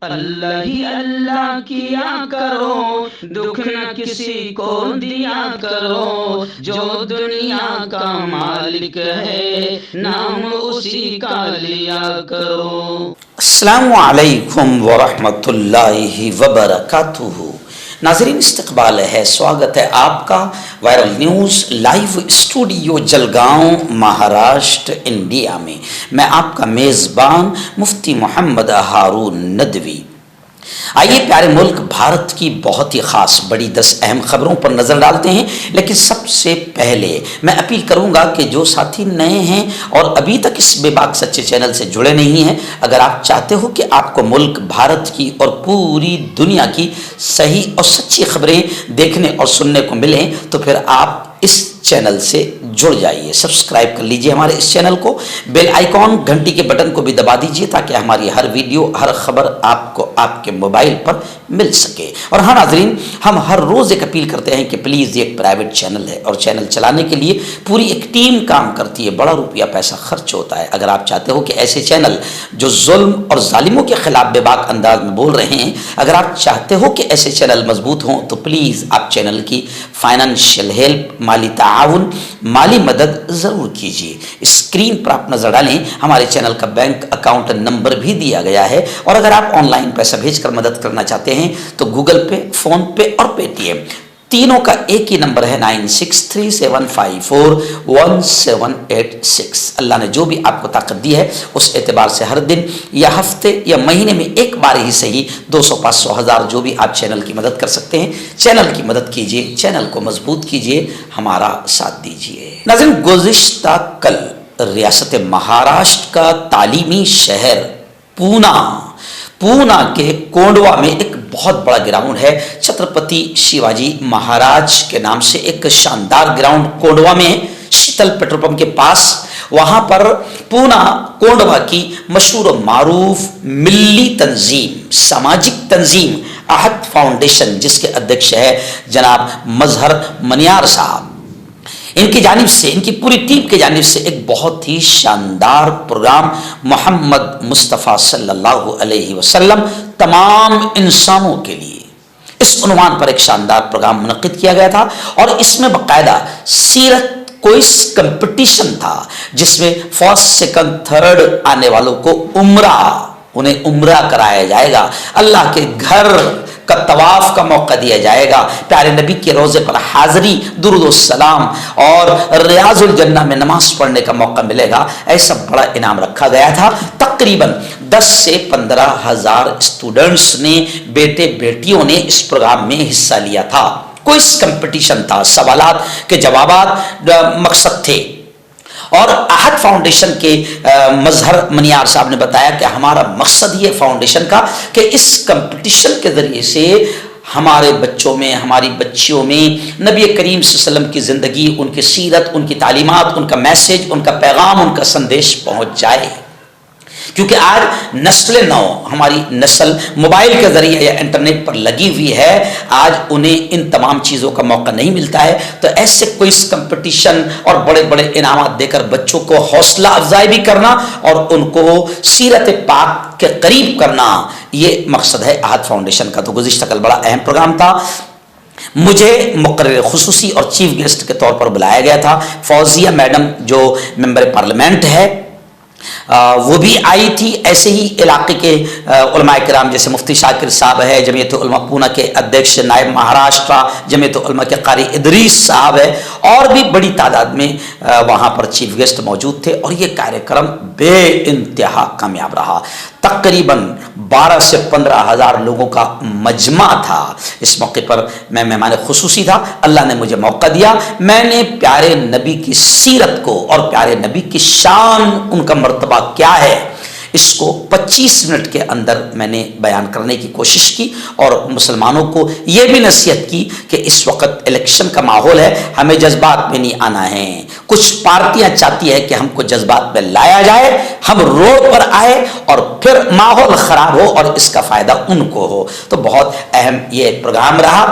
अल्लाह ही अल्लाह किया करो, दुख न किसी को दिया करो, जो दुनिया का मालिक है नाम उसी का लिया करो। अस्सलामु अलैकुम वरहमतुल्लाहि वबरकातुहू। नाज़रीन, इस्तक़बाल है, स्वागत है आपका viral news live studio Jalgaon Maharashtra India में। मैं आपका मेज़बान मुफ्ती मोहम्मद हारून नदवी। आइए प्यारे मुल्क भारत की बहुत ही ख़ास बड़ी 10 अहम खबरों पर नज़र डालते हैं। लेकिन सबसे पहले मैं अपील करूंगा कि जो साथी नए हैं और अभी तक इस बेबाक सच्चे चैनल से जुड़े नहीं हैं, अगर आप चाहते हो कि आपको मुल्क भारत की और पूरी दुनिया की सही और सच्ची खबरें देखने और सुनने को मिलें, तो फिर आप इस चैनल से जुड़ जाइए। सब्सक्राइब कर लीजिए हमारे इस चैनल को, बेल आइकॉन घंटी के बटन को भी दबा दीजिए ताकि हमारी हर वीडियो हर खबर आपको आपके मोबाइल पर मिल सके। और हाँ नाजरीन, हम हर रोज़ एक अपील करते हैं कि प्लीज़, ये एक प्राइवेट चैनल है और चैनल चलाने के लिए पूरी एक टीम काम करती है, बड़ा रुपया पैसा खर्च होता है। अगर आप चाहते हो कि ऐसे चैनल जो जुल्म और जालिमों के खिलाफ बेबाक अंदाज में बोल रहे हैं, अगर आप चाहते हो कि ऐसे चैनल मजबूत हों, तो प्लीज़ आप चैनल की फाइनेंशियल हेल्प, माली ताउन, माली मदद ज़रूर कीजिए। स्क्रीन पर आप नज़र डालें, हमारे चैनल का बैंक अकाउंट नंबर भी दिया गया है। और अगर आप ऑनलाइन पैसा भेजकर मदद करना चाहते हैं तो गूगल पे, फोन पे और पेटीएम तीनों का एक ही नंबर है 9637541786। अल्लाह ने जो भी आपको ताकत दी है उस एतबार से हर दिन या हफ्ते या महीने में एक बार ही सही 200, 500, 1000 जो भी आप चैनल की मदद कर सकते हैं, चैनल की मदद कीजिए, चैनल को मजबूत कीजिए, हमारा साथ दीजिए। नाज़रीन, गुज़िश्ता कल रियासत महाराष्ट्र का तालीमी शहर पूना के कोंडवा में एक बहुत बड़ा ग्राउंड है, छत्रपति शिवाजी महाराज के नाम से एक शानदार ग्राउंड कोंडवा में, शीतल पेट्रोल पंप के पास। वहां पर पूना कोंडवा की मशहूर मारूफ मिल्ली तंजीम, सामाजिक तंजीम आहद फाउंडेशन, जिसके अध्यक्ष है जनाब मजहर मनियार साहब, इनकी जानिब से, इनकी पूरी टीम की जानिब से एक बहुत ही शानदार प्रोग्राम मोहम्मद मुस्तफ़ा सल्लल्लाहु अलैहि वसल्लम तमाम इंसानों के लिए, इस उन्वान पर एक शानदार प्रोग्राम मुनक्किद किया गया था। और इसमें बाकायदा सीरत क्विज़ कंपटीशन था, जिसमें फर्स्ट, सेकंड, थर्ड आने वालों को उन्हें उम्रा कराया जाएगा, अल्लाह के घर का तवाफ का मौका दिया जाएगा, प्यारे नबी के रोज़े पर हाज़री, दुरूद सलाम और रियाजुल जन्ना में नमाज पढ़ने का मौका मिलेगा। ऐसा बड़ा इनाम रखा गया था। तकरीबन 10 से 15 हज़ार स्टूडेंट्स ने, बेटे बेटियों ने इस प्रोग्राम में हिस्सा लिया था। क्विज़ कंपटीशन था, सवालात के जवाबात मकसद थे। और आहद फाउंडेशन के मजहर मनियार साहब ने बताया कि हमारा मकसद ये फाउंडेशन का कि इस कंपटीशन के ज़रिए से हमारे बच्चों में, हमारी बच्चियों में नबी करीम सल्लल्लाहु अलैहि वसल्लम की ज़िंदगी, उनकी सीरत, उनकी तालीमात, उनका मैसेज, उनका पैगाम, उनका संदेश पहुँच जाए। क्योंकि आज नस्ल नौ, हमारी नस्ल मोबाइल के जरिए या इंटरनेट पर लगी हुई है, आज उन्हें इन तमाम चीज़ों का मौका नहीं मिलता है। तो ऐसे क्विज़ कंपटीशन और बड़े बड़े इनामात देकर बच्चों को हौसला अफजाई भी करना और उनको सीरत पाक के करीब करना, ये मकसद है आहद फाउंडेशन का। तो गुज़िश्ता कल बड़ा अहम प्रोग्राम था। मुझे मुकर्रर खुसूसी और चीफ गेस्ट के तौर पर बुलाया गया था। फौजिया मैडम जो मेंबर पार्लियामेंट है, वो भी आई थी। ऐसे ही इलाके के उलमा किराम जैसे मुफ्ती शाकिर साहब है, जमीयत उलमा पूना के अध्यक्ष नायब महाराष्ट्र जमीयत उलमा के कारी इदरीस साहब है, और भी बड़ी तादाद में वहाँ पर चीफ गेस्ट मौजूद थे। और ये कार्यक्रम बेइंतहा कामयाब रहा। तकरीबन 12 से 15 हज़ार लोगों का मजमा था। इस मौके पर मैं मेहमान खुसूसी था। अल्लाह ने मुझे मौका दिया, मैंने प्यारे नबी की सीरत को और प्यारे नबी की शान, उनका मर्तबा क्या है, इसको 25 मिनट के अंदर मैंने बयान करने की कोशिश की और मुसलमानों को यह भी नसीहत की कि इस वक्त इलेक्शन का माहौल है, हमें जज्बात में नहीं आना है। कुछ पार्टियां चाहती है कि हमको जज्बात में लाया जाए, हम रोड पर आए और फिर माहौल खराब हो और इसका फायदा उनको हो। तो बहुत अहम ये प्रोग्राम रहा।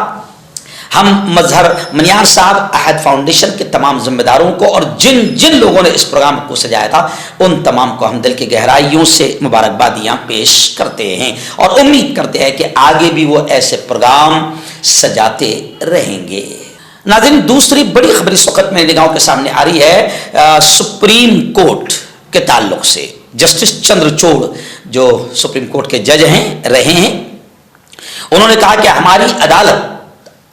हम मजहर मनियार साहब, अहद फाउंडेशन के तमाम जिम्मेदारों को और जिन जिन लोगों ने इस प्रोग्राम को सजाया था उन तमाम को हम दिल की गहराइयों से मुबारकबादियाँ पेश करते हैं और उम्मीद करते हैं कि आगे भी वो ऐसे प्रोग्राम सजाते रहेंगे। नाज़रीन, दूसरी बड़ी खबर इस वक्त मेरी निगाहों के सामने आ रही है सुप्रीम कोर्ट के ताल्लुक से। जस्टिस चंद्रचूड़ जो सुप्रीम कोर्ट के जज रहे हैं, उन्होंने कहा कि हमारी अदालत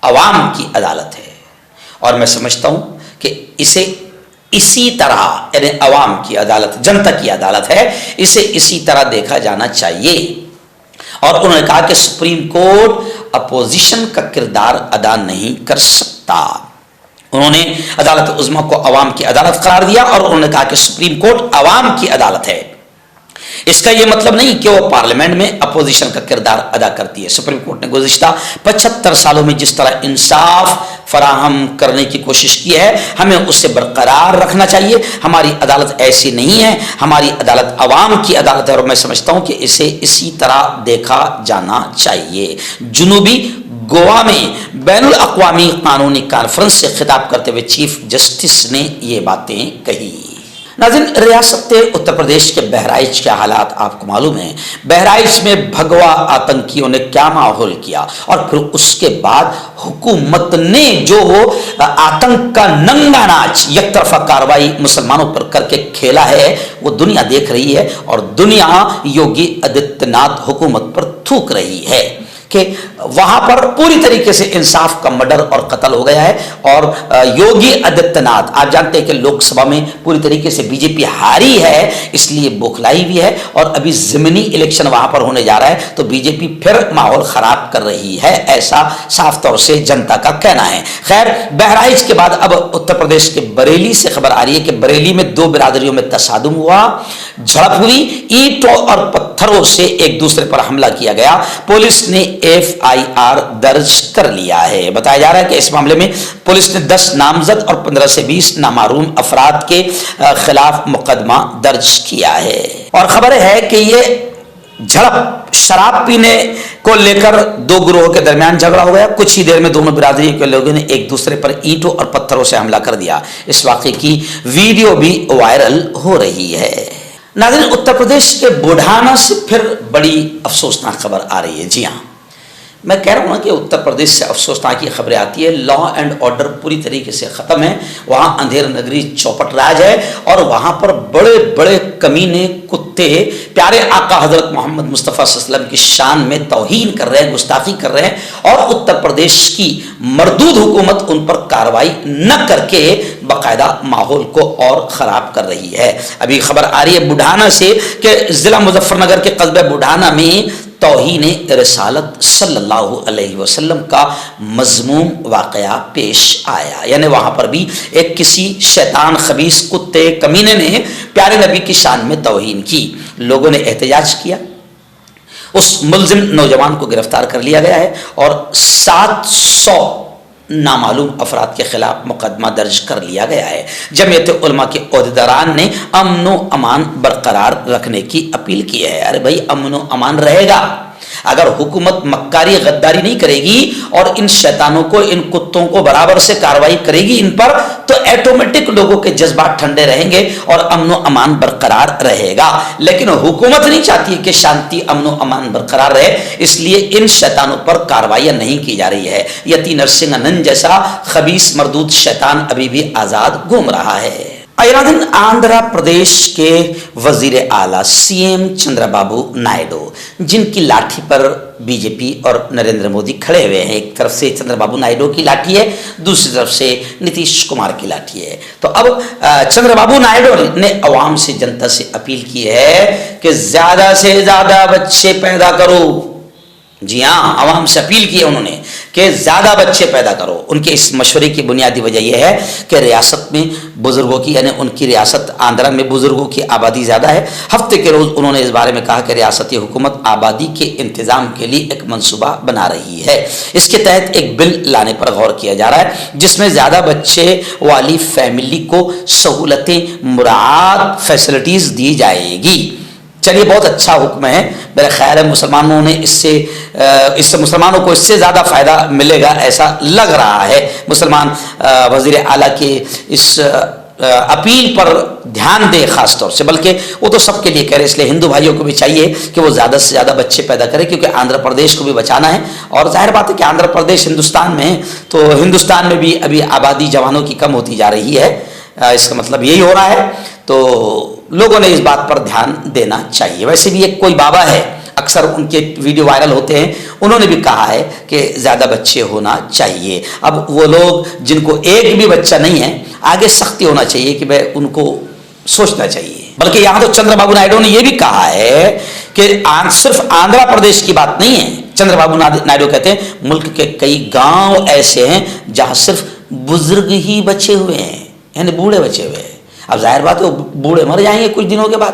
अवाम की अदालत है और मैं समझता हूं कि इसे इसी तरह, यानी अवाम की अदालत, जनता की अदालत है, इसे इसी तरह देखा जाना चाहिए। और उन्होंने कहा कि सुप्रीम कोर्ट अपोजिशन का किरदार अदा नहीं कर सकता। उन्होंने अदालत उज़्मा को अवाम की अदालत करार दिया और उन्होंने कहा कि सुप्रीम कोर्ट अवाम की अदालत है। इसका यह मतलब नहीं कि वो पार्लियामेंट में अपोजिशन का किरदार अदा करती है। सुप्रीम कोर्ट ने गुज़िश्ता 75 सालों में जिस तरह इंसाफ फराहम करने की कोशिश की है, हमें उसे बरकरार रखना चाहिए। हमारी अदालत ऐसी नहीं है, हमारी अदालत अवाम की अदालत है और मैं समझता हूं कि इसे इसी तरह देखा जाना चाहिए। जुनूबी गोवा में बैनुल अक़वामी कानूनी कॉन्फ्रेंस से खिताब करते हुए चीफ जस्टिस ने ये बातें कही। नाज़रीन, रियासत उत्तर प्रदेश के बहराइच के हालात आपको मालूम है। बहराइच में भगवा आतंकियों ने क्या माहौल किया और फिर उसके बाद हुकूमत ने जो आतंक का नंगा नाच, एक तरफा कार्रवाई मुसलमानों पर करके खेला है, वो दुनिया देख रही है और दुनिया योगी आदित्यनाथ हुकूमत पर थूक रही है कि वहां पर पूरी तरीके से इंसाफ का मर्डर और कत्ल हो गया है। और योगी आदित्यनाथ, आप जानते हैं कि लोकसभा में पूरी तरीके से बीजेपी हारी है, इसलिए बौखलाई भी है और अभी ज़मीनी इलेक्शन वहां पर होने जा रहा है तो बीजेपी फिर माहौल खराब कर रही है, ऐसा साफ तौर से जनता का कहना है। खैर, बहराइच के बाद अब उत्तर प्रदेश के बरेली से खबर आ रही है कि बरेली में दो बिरादरियों में तसादुम हुआ, झड़प हुई, ईंटों और पत्थरों से एक दूसरे पर हमला किया गया। पुलिस ने FIR दर्ज कर लिया है। बताया जा रहा है कि इस मामले में पुलिस ने 10 नामजद और 15 से 20 नामालूम अफराद के खिलाफ मुकदमा दर्ज किया है। और खबर है कि ये झड़प शराब पीने को लेकर दो गिरोह के दरमियान झगड़ा हो गया। कुछ ही देर में दोनों बिरादरी के लोगों ने एक दूसरे पर ईंटों और पत्थरों से हमला कर दिया। इस वाकये की वीडियो भी वायरल हो रही है। नाज़रीन, उत्तर प्रदेश के बुढ़ाना से फिर बड़ी अफसोसनाक खबर आ रही है। जी हाँ, मैं कह रहा हूँ ना कि उत्तर प्रदेश से अफसोसनाक खबरें आती है। लॉ एंड ऑर्डर पूरी तरीके से ख़त्म है, वहाँ अंधेर नगरी चौपट राज है और वहाँ पर बड़े बड़े कमीने कुत्ते प्यारे आका हजरत मोहम्मद मुस्तफ़ा सल्लल्लाहु अलैहि वसल्लम की शान में तौहीन कर रहे हैं, गुस्ताखी कर रहे हैं और उत्तर प्रदेश की मरदूद हुकूमत उन पर कार्रवाई न करके बाकायदा माहौल को और ख़राब कर रही है। अभी खबर आ रही है बुढ़ाना से कि ज़िला मुजफ्फरनगर के कस्बे बुढ़ाना में तौहीन रिसालत सल्लल्लाहु अलैहि वसल्लम का मज़मूम वाक़या पेश आया। यानी वहाँ पर भी एक किसी शैतान खबीस कुत्ते कमीने ने प्यारे नबी की शान में तौहीन की। लोगों ने एहतजाज किया, उस मुल्ज़िम नौजवान को गिरफ्तार कर लिया गया है और 700 नामालूम अफराद के खिलाफ मुकदमा दर्ज कर लिया गया है। जमीयत उलमा के ओहदेदारान ने अमन व अमान बरकरार रखने की अपील की है। अरे भाई, अमन व अमान रहेगा अगर हुकूमत मक्कारी गद्दारी नहीं करेगी और इन शैतानों को, इन कुत्तों को बराबर से कार्रवाई करेगी इन पर, तो ऑटोमेटिक लोगों के जज्बात ठंडे रहेंगे और अमन व अमान बरकरार रहेगा। लेकिन हुकूमत नहीं चाहती कि शांति अमन व अमान बरकरार रहे, इसलिए इन शैतानों पर कार्रवाइयां नहीं की जा रही है। यती नरसिंह आनंद जैसा खबीस मरदूद शैतान अभी भी आजाद घूम रहा है। आंध्र प्रदेश के वजीर आला CM चंद्रबाबू नायडू, जिनकी लाठी पर बीजेपी और नरेंद्र मोदी खड़े हुए हैं, एक तरफ से चंद्रबाबू नायडू की लाठी है, दूसरी तरफ से नीतीश कुमार की लाठी है। तो अब चंद्रबाबू नायडू ने अवाम से, जनता से अपील की है कि ज्यादा से ज्यादा बच्चे पैदा करो। जी हाँ, आवाम से अपील की है उन्होंने कि ज़्यादा बच्चे पैदा करो। उनके इस मशवरे की बुनियादी वजह यह है कि रियासत में बुज़ुर्गों की, यानी उनकी रियासत आंध्रा में बुज़ुर्गों की आबादी ज़्यादा है। हफ्ते के रोज़ उन्होंने इस बारे में कहा कि रियासती हुकूमत आबादी के इंतज़ाम के लिए एक मनसूबा बना रही है। इसके तहत एक बिल लाने पर गौर किया जा रहा है जिसमें ज़्यादा बच्चे वाली फैमिली को सहूलतें, मुराद, फैसिलिटीज़ दी जाएगी। चलिए, बहुत अच्छा हुक्म है। मेरा ख्याल है मुसलमानों ने इससे मुसलमानों को इससे ज़्यादा फ़ायदा मिलेगा ऐसा लग रहा है। मुसलमान वज़ीर आला के इस अपील पर ध्यान दे ख़ास तौर से, बल्कि वो तो सबके लिए कह रहे, इसलिए हिंदू भाइयों को भी चाहिए कि वो ज़्यादा से ज़्यादा बच्चे पैदा करें, क्योंकि आंध्र प्रदेश को भी बचाना है। और जाहिर बात है कि आंध्र प्रदेश हिंदुस्तान में है, तो हिंदुस्तान में भी अभी आबादी जवानों की कम होती जा रही है। इसका मतलब यही हो रहा है, तो लोगों ने इस बात पर ध्यान देना चाहिए। वैसे भी एक कोई बाबा है, अक्सर उनके वीडियो वायरल होते हैं, उन्होंने भी कहा है कि ज़्यादा बच्चे होना चाहिए। अब वो लोग जिनको एक भी बच्चा नहीं है, आगे सख्ती होना चाहिए कि भाई उनको सोचना चाहिए। बल्कि यहाँ तो चंद्रबाबू नायडू ने यह भी कहा है कि सिर्फ आंध्र प्रदेश की बात नहीं है। चंद्रबाबू नायडू कहते हैं मुल्क के कई गांव ऐसे हैं जहां सिर्फ बुजुर्ग ही बचे हुए हैं, यानी बूढ़े बचे हुए हैं। अब जाहिर बात है वो बूढ़े मर जाएंगे कुछ दिनों के बाद,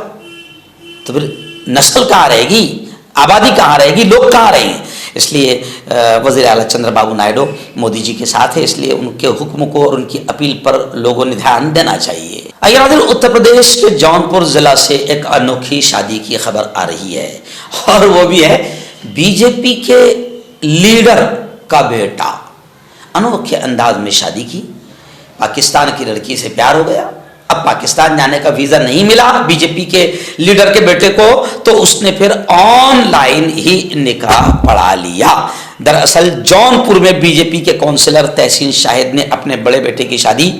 तो फिर नस्ल कहाँ रहेगी, आबादी कहाँ रहेगी, लोग कहाँ रहेंगे। इसलिए वज़ीर आला चंद्रबाबू नायडू मोदी जी के साथ है, इसलिए उनके हुक्म को और उनकी अपील पर लोगों ने ध्यान देना चाहिए। आइए नाज़रीन, उत्तर प्रदेश के जौनपुर ज़िला से एक अनोखी शादी की खबर आ रही है, और वो भी है बीजेपी के लीडर का बेटा। अनोखे अंदाज में शादी की, पाकिस्तान की लड़की से प्यार हो गया। अब पाकिस्तान जाने का वीज़ा नहीं मिला बीजेपी के लीडर के बेटे को, तो उसने फिर ऑनलाइन ही निकाह पढ़ा लिया। दरअसल जौनपुर में बीजेपी के काउंसिलर तहसीन शाहिद ने अपने बड़े बेटे की शादी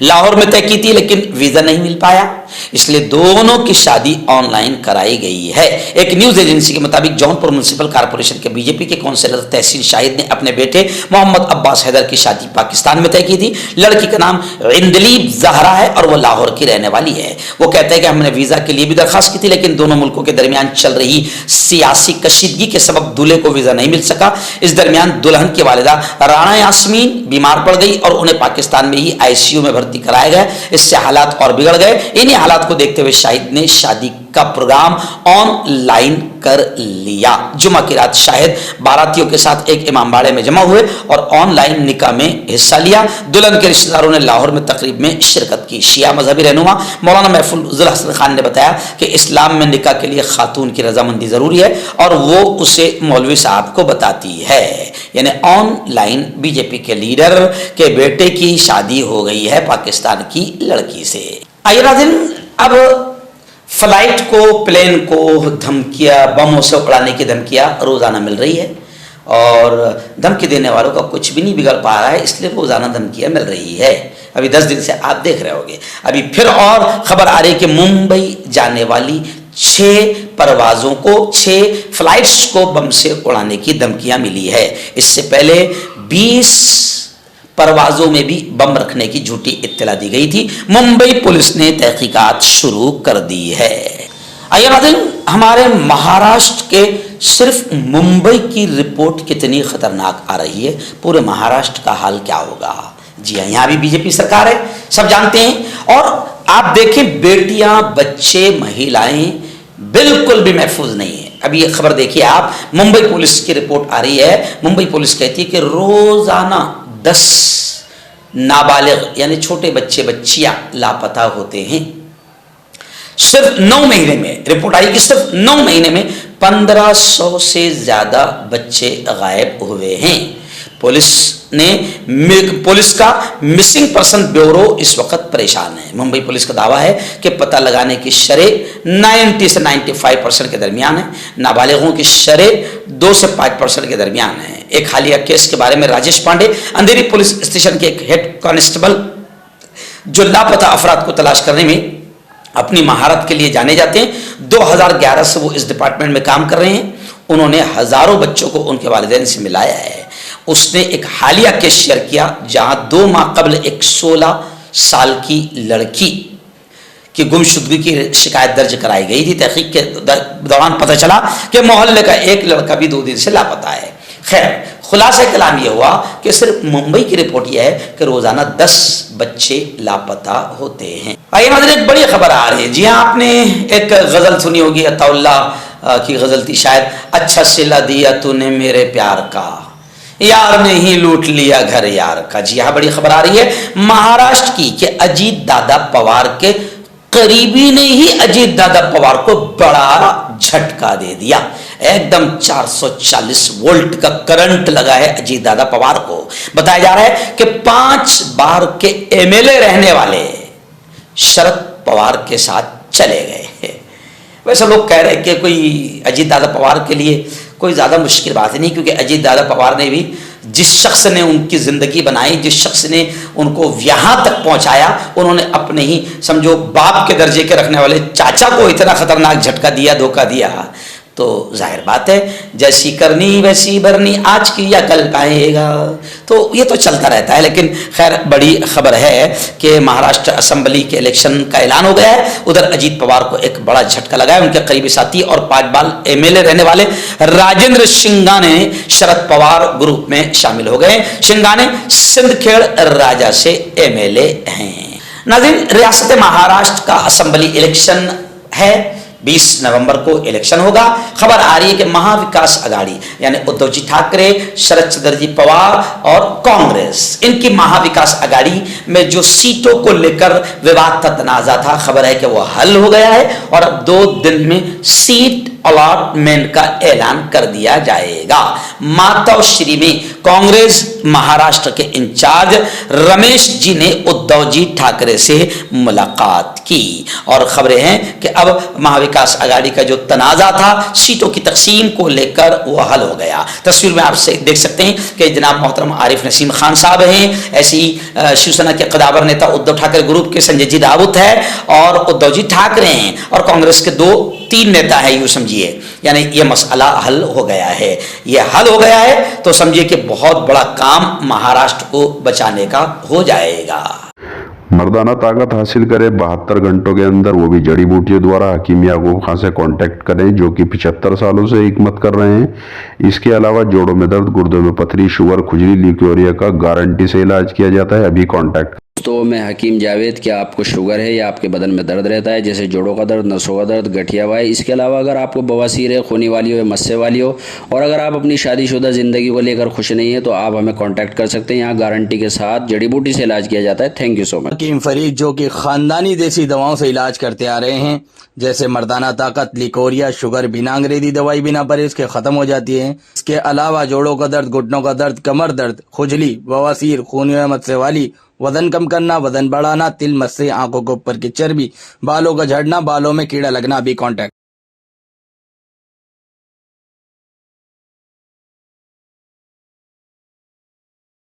लाहौर में तय की थी, लेकिन वीज़ा नहीं मिल पाया, इसलिए दोनों की शादी ऑनलाइन कराई गई है। एक न्यूज़ एजेंसी के मुताबिक जौनपुर म्युनिसिपल कॉर्पोरेशन के बीजेपी के काउंसिलर तहसीन शाहिद ने अपने बेटे मोहम्मद अब्बास हैदर की शादी पाकिस्तान में तय की थी। लड़की का नाम इंदलीब जहरा है और वो लाहौर की रहने वाली है। वो कहते हैं कि हमने वीज़ा के लिए भी दरख्वास्त की थी, लेकिन दोनों मुल्कों के दरमियान चल रही सियासी कशीदगी के सबब दूल्हे को वीज़ा नहीं मिल सका। इस दरमियान दुल्हन की वालिदा राणा यास्मीन बीमार पड़ गई और उन्हें पाकिस्तान में ही ICU में भर्ती कराया गया। इससे हालात और बिगड़ गए। इन्हीं हालात को देखते हुए शाहिद ने शादी का प्रोग्राम ऑनलाइन कर लिया। जुमा की रात शाहिद बारातियों के साथ एक इमामबाड़े में जमा हुए और ऑनलाइन निकाह में हिस्सा लिया। दुल्हन के रिश्तेदारों ने लाहौर में तकरीब में शिरकत की। शिया मजहबी रहनुमा मौलाना महफूजुल हसन खान ने बताया कि इस्लाम में निकाह के लिए खातून की रजामंदी जरूरी है और वो उसे मौलवी साहब को बताती है। यानी ऑनलाइन बीजेपी के लीडर के बेटे की शादी हो गई है पाकिस्तान की लड़की से। आइए नाज़रीन, अब फ्लाइट को, प्लेन को धमकियाँ, बमों से उड़ाने की धमकियाँ रोज़ाना मिल रही है और धमकी देने वालों का कुछ भी नहीं बिगड़ पा रहा है, इसलिए रोज़ाना धमकियाँ मिल रही है। अभी 10 दिन से आप देख रहे होंगे, अभी फिर और खबर आ रही है कि मुंबई जाने वाली 6 परवाज़ों को, 6 फ्लाइट्स को बम से उड़ाने की धमकियाँ मिली है। इससे पहले 20 परवाज़ों में भी बम रखने की झूठी इत्तला दी गई थी। मुंबई पुलिस ने तहकीकात शुरू कर दी है। आइए नाज़रीन, हमारे महाराष्ट्र के सिर्फ मुंबई की रिपोर्ट कितनी खतरनाक आ रही है, पूरे महाराष्ट्र का हाल क्या होगा। जी हाँ, यहाँ भी बीजेपी सरकार है, सब जानते हैं। और आप देखें, बेटियां, बच्चे, महिलाएं बिल्कुल भी महफूज नहीं है। अभी ये खबर देखिए आप, मुंबई पुलिस की रिपोर्ट आ रही है। मुंबई पुलिस कहती है कि रोजाना 10 नाबालिग यानी छोटे बच्चे बच्चियां लापता होते हैं। सिर्फ 9 महीने में रिपोर्ट आई कि सिर्फ 9 महीने में 1500 से ज्यादा बच्चे गायब हुए हैं। पुलिस का मिसिंग पर्सन ब्यूरो इस वक्त परेशान है। मुंबई पुलिस का दावा है कि पता लगाने की शरह 90 से 95% के दरमियान है। नाबालिगों की शरह 2 से 5% के दरमियान है। एक हालिया केस के बारे में राजेश पांडे, अंधेरी पुलिस स्टेशन के एक हेड कांस्टेबल, जो लापता अफराद को तलाश करने में अपनी महारत के लिए जाने जाते हैं, 2011 से वो इस डिपार्टमेंट में काम कर रहे हैं। उन्होंने हजारों बच्चों को उनके वालिदैन से मिलाया है। उसने एक हालिया केस शेयर किया जहां 2 माह कबल एक 16 साल की लड़की की गुमशुदगी की शिकायत दर्ज कराई गई थी। तहकीक के दौरान पता चला कि मोहल्ले का एक लड़का भी 2 दिन से लापता है। खैर, खुलासा कलाम यह हुआ कि सिर्फ मुंबई की रिपोर्ट यह है कि रोजाना 10 बच्चे लापता होते हैं। आइए नाज़रीन, एक बड़ी खबर आ रही है। जी हाँ, आपने एक गजल सुनी होगी, अताउल्लाह की गजल थी शायद, अच्छा सिला दिया तूने मेरे प्यार का, यार ने ही लूट लिया घर यार का। जी हाँ, बड़ी खबर आ रही है महाराष्ट्र की कि अजीत दादा पवार के करीबी ने ही अजीत दादा पवार को बड़ा झटका दे दिया। एकदम 440 वोल्ट का करंट लगा है अजीत दादा पवार को। बताया जा रहा है कि 5 बार के एमएलए रहने वाले शरद पवार के साथ चले गए। वैसे लोग कह रहे हैं कि कोई अजीत दादा पवार के लिए कोई ज़्यादा मुश्किल बात नहीं, क्योंकि अजीत दादा पवार ने भी जिस शख्स ने उनकी ज़िंदगी बनाई, जिस शख्स ने उनको यहाँ तक पहुँचाया, उन्होंने अपने ही समझो बाप के दर्जे के रखने वाले चाचा को इतना खतरनाक झटका दिया, धोखा दिया, तो जाहिर बात है जैसी करनी वैसी भरनी, आज की या कल पाएगा। तो ये तो चलता रहता है। लेकिन खैर बड़ी खबर है कि महाराष्ट्र असेंबली के इलेक्शन का ऐलान हो गया है। उधर अजीत पवार को एक बड़ा झटका लगा है। उनके करीबी साथी और 5 बार एमएलए रहने वाले राजेंद्र शिंगाने शरद पवार ग्रुप में शामिल हो गए। शिंगाने सिंदखेड़ राजा से एमएलए हैं। नाज़रीन, रियासत महाराष्ट्र का असेंबली इलेक्शन है, 20 नवंबर को इलेक्शन होगा। खबर आ रही है कि महाविकास आघाड़ी यानी उद्धव जी ठाकरे, शरद चंद्र जी पवार और कांग्रेस, इनकी महाविकास आघाड़ी में जो सीटों को लेकर विवाद था, तनाजा था, खबर है कि वो हल हो गया है और अब 2 दिन में सीट अलॉटमेंट का ऐलान कर दिया जाएगा। मातोश्री में कांग्रेस महाराष्ट्र के इंचार्ज रमेश जी ने उद्धव जी ठाकरे से मुलाकात की और खबरें हैं कि अब महाविकास आघाड़ी का जो तनाजा था सीटों की तकसीम को लेकर वो हल हो गया। तस्वीर में आप देख सकते हैं कि जनाब मोहतरम आरिफ नसीम खान साहब हैं, ऐसी शिवसेना के कदावर नेता उद्धव ठाकरे ग्रुप के संजय जी राउत है और उद्धव जी ठाकरे हैं और कांग्रेस के 2-3 नेता है, यूं समझिए। यानी ये मसला हल हो गया है। ये हल हो गया है तो समझिए कि बहुत बड़ा काम महाराष्ट्र को बचाने का हो जाएगा। मर्दाना ताकत हासिल करें 72 घंटों के अंदर, वो भी जड़ी बूटियों द्वारा। हकीम याकूब खान से कांटेक्ट करें जो कि 75 सालों से हिकमत कर रहे हैं। इसके अलावा जोड़ों में दर्द, गुर्दों में पथरी, शुगर, खुजली, ल्यूकेरिया का गारंटी से इलाज किया जाता है। अभी कांटेक्ट। तो मैं हकीम जावेद, क्या आपको शुगर है या आपके बदन में दर्द रहता है, जैसे जोड़ों का दर्द, नसों का दर्द, गठिया वाई, इसके अलावा अगर आपको बवासीर है, खूनी वाली हो या मस्से वाली हो, और अगर आप अपनी शादीशुदा ज़िंदगी को लेकर खुश नहीं है तो आप हमें कांटेक्ट कर सकते हैं। यहाँ गारंटी के साथ जड़ी बूटी से इलाज किया जाता है। Thank you so much. Hakim Farid जो कि ख़ानदानी देसी दवाओं से इलाज करते आ रहे हैं, जैसे मर्दाना ताकत, लिकोरिया, शुगर, बिना अंग्रेजी दवाई, बिना परहेज के ख़त्म हो जाती है। इसके अलावा जोड़ों का दर्द, घुटनों का दर्द, कमर दर्द, खुजली, बवासीर, खूनी व मस्से वाली, वजन कम करना, वजन बढ़ाना, तिल, मस्से, आंखों के ऊपर की चर्बी, बालों का झड़ना, बालों में कीड़ा लगना, भी कांटेक्ट।